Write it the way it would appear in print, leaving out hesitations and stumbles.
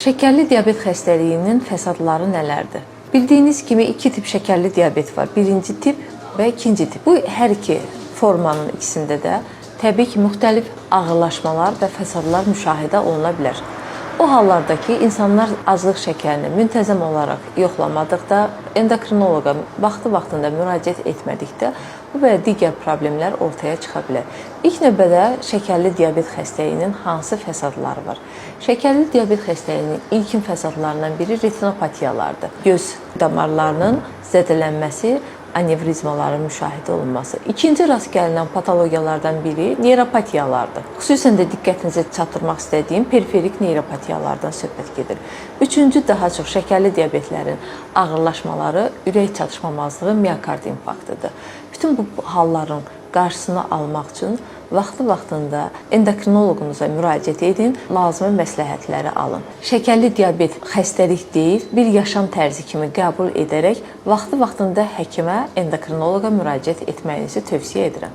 Şəkərli diabet xəstəliyinin fəsadları nələrdir? Bildiyiniz kimi iki tip şəkərli diabet var. Birinci tip və ikinci tip. Bu hər iki formanın ikisində də təbii ki, müxtəlif ağırlaşmalar və fəsadlar müşahidə oluna bilər. O hallarda ki, insanlar azlıq şəkərini müntəzəm olaraq yoxlamadıqda, endokrinoloqa vaxtı-vaxtında müraciət etmədikdə bu və digər problemlər ortaya çıxa bilər. İlk növbədə şəkərli diabet xəstəliyinin hansı fəsadları var? Şəkərli diabet xəstəliyinin ilkin fəsadlarından biri retinopatiyalardır. Göz damarlarının zədələnməsi, anevrizmaların müşahidə olunması. İkinci rast gəlinən patologiyalardan biri neyropatiyalardır. Xüsusən də diqqətinizi çatdırmaq istədiyim periferik neyropatiyalardan söhbət gedir. Üçüncü daha çox şəkərli diabetlərin ağırlaşmaları ürək çatışmamazlığı, miokard infarktıdır. Bütün bu halların qarşısını almaq üçün vaxtı-vaxtında endokrinoloqunuza müraciət edin, lazımi məsləhətləri alın. Şəkərli diabet xəstəlik deyil, bir yaşam tərzi kimi qəbul edərək vaxtı-vaxtında həkimə, endokrinoloqa müraciət etməyinizi tövsiyə edirəm.